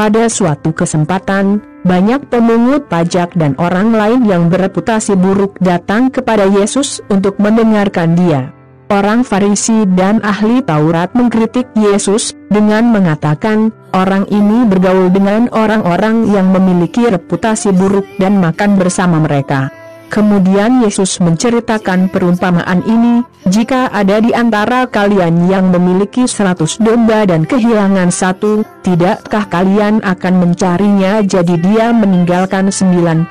Pada suatu kesempatan, banyak pemungut pajak dan orang lain yang bereputasi buruk datang kepada Yesus untuk mendengarkan Dia. Orang Farisi dan ahli Taurat mengkritik Yesus dengan mengatakan, orang ini bergaul dengan orang-orang yang memiliki reputasi buruk dan makan bersama mereka. Kemudian Yesus menceritakan perumpamaan ini, jika ada di antara kalian yang memiliki 100 domba dan kehilangan satu, tidakkah kalian akan mencarinya? Jadi dia meninggalkan 99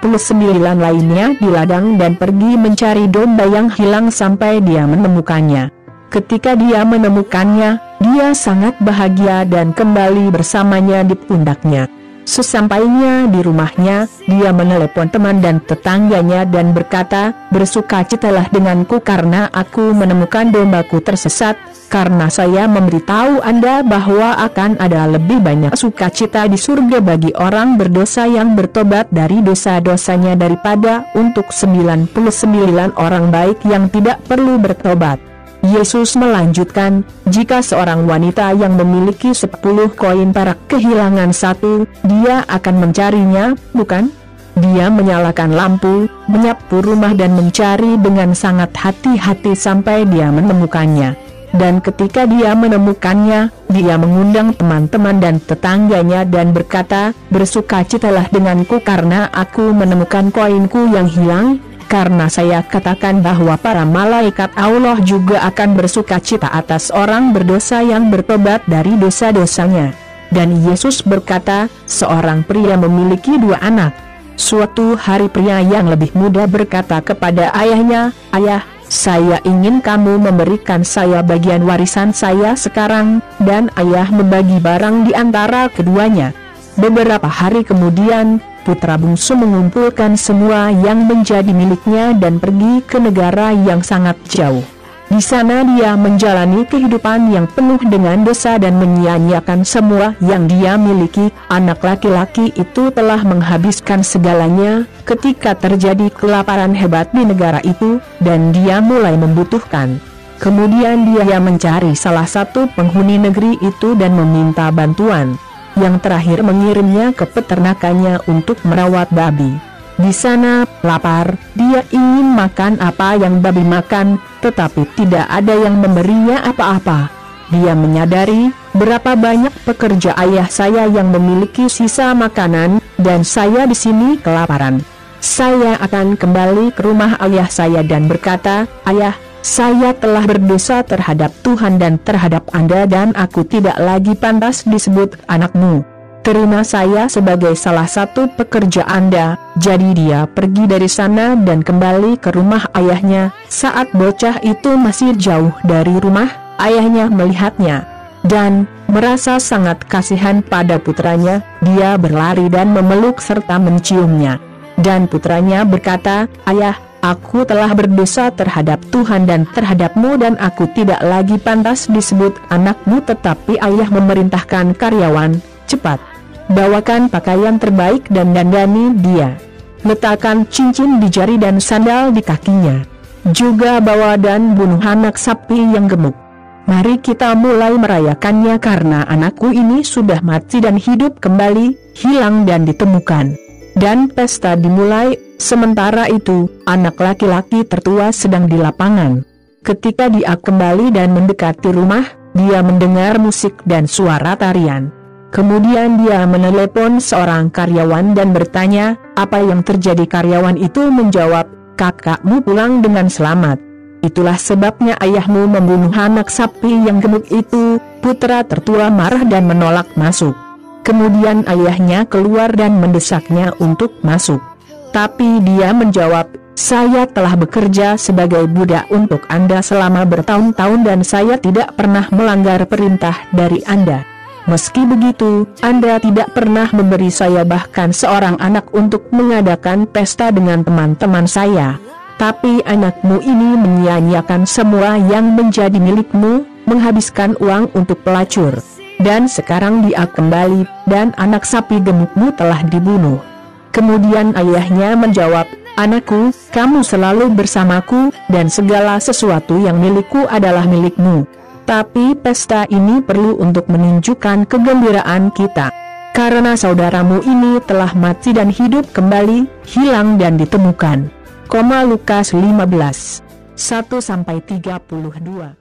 lainnya di ladang dan pergi mencari domba yang hilang sampai dia menemukannya. Ketika dia menemukannya, dia sangat bahagia dan kembali bersamanya di pundaknya. Sesampainya di rumahnya, dia menelepon teman dan tetangganya dan berkata, "Bersukacitalah denganku karena aku menemukan dombaku tersesat, karena saya memberitahu Anda bahwa akan ada lebih banyak sukacita di surga bagi orang berdosa yang bertobat dari dosa-dosanya daripada untuk 99 orang baik yang tidak perlu bertobat." Yesus melanjutkan, jika seorang wanita yang memiliki 10 koin perak kehilangan satu, dia akan mencarinya, bukan? Dia menyalakan lampu, menyapu rumah dan mencari dengan sangat hati-hati sampai dia menemukannya. Dan ketika dia menemukannya, dia mengundang teman-teman dan tetangganya dan berkata, "Bersukacitalah denganku karena aku menemukan koinku yang hilang." Karena saya katakan bahwa para malaikat Allah juga akan bersukacita atas orang berdosa yang bertobat dari dosa-dosanya. Dan Yesus berkata, seorang pria memiliki 2 anak. Suatu hari pria yang lebih muda berkata kepada ayahnya, "Ayah, saya ingin kamu memberikan saya bagian warisan saya sekarang," dan ayah membagi barang di antara keduanya. Beberapa hari kemudian, putra bungsu mengumpulkan semua yang menjadi miliknya dan pergi ke negara yang sangat jauh. Di sana dia menjalani kehidupan yang penuh dengan dosa dan menyia-nyiakan semua yang dia miliki. Anak laki-laki itu telah menghabiskan segalanya ketika terjadi kelaparan hebat di negara itu, dan dia mulai membutuhkan. Kemudian dia mencari salah satu penghuni negeri itu dan meminta bantuan. Yang terakhir mengirimnya ke peternakannya untuk merawat babi. Di sana, lapar, dia ingin makan apa yang babi makan, tetapi tidak ada yang memberinya apa-apa. Dia menyadari, berapa banyak pekerja ayah saya yang memiliki sisa makanan, dan saya di sini kelaparan. Saya akan kembali ke rumah ayah saya dan berkata, "Ayah, saya telah berdosa terhadap Tuhan dan terhadap Anda dan aku tidak lagi pantas disebut anakmu. Terima saya sebagai salah satu pekerja Anda." Jadi dia pergi dari sana dan kembali ke rumah ayahnya. Saat bocah itu masih jauh dari rumah, ayahnya melihatnya dan merasa sangat kasihan pada putranya. Dia berlari dan memeluk serta menciumnya. Dan putranya berkata, "Ayah, aku telah berdosa terhadap Tuhan dan terhadapmu dan aku tidak lagi pantas disebut anakmu." Tetapi ayah memerintahkan karyawan, "Cepat, bawakan pakaian terbaik dan dandani dia. Letakkan cincin di jari dan sandal di kakinya. Juga bawa dan bunuh anak sapi yang gemuk. Mari kita mulai merayakannya karena anakku ini sudah mati dan hidup kembali, hilang dan ditemukan." Dan pesta dimulai. Sementara itu, anak laki-laki tertua sedang di lapangan. Ketika dia kembali dan mendekati rumah, dia mendengar musik dan suara tarian. Kemudian dia menelepon seorang karyawan dan bertanya, apa yang terjadi? Karyawan itu menjawab, "Kakakmu pulang dengan selamat. Itulah sebabnya ayahmu membunuh anak sapi yang gemuk itu." Putra tertua marah dan menolak masuk. Kemudian ayahnya keluar dan mendesaknya untuk masuk. Tapi dia menjawab, "Saya telah bekerja sebagai budak untuk Anda selama bertahun-tahun dan saya tidak pernah melanggar perintah dari Anda. Meski begitu, Anda tidak pernah memberi saya bahkan seorang anak untuk mengadakan pesta dengan teman-teman saya. Tapi anakmu ini menyia-nyiakan semua yang menjadi milikmu, menghabiskan uang untuk pelacur. Dan sekarang dia kembali, dan anak sapi gemukmu telah dibunuh." Kemudian ayahnya menjawab, "Anakku, kamu selalu bersamaku, dan segala sesuatu yang milikku adalah milikmu. Tapi pesta ini perlu untuk menunjukkan kegembiraan kita. karena saudaramu ini telah mati dan hidup kembali, hilang dan ditemukan. Lukas 15:1-32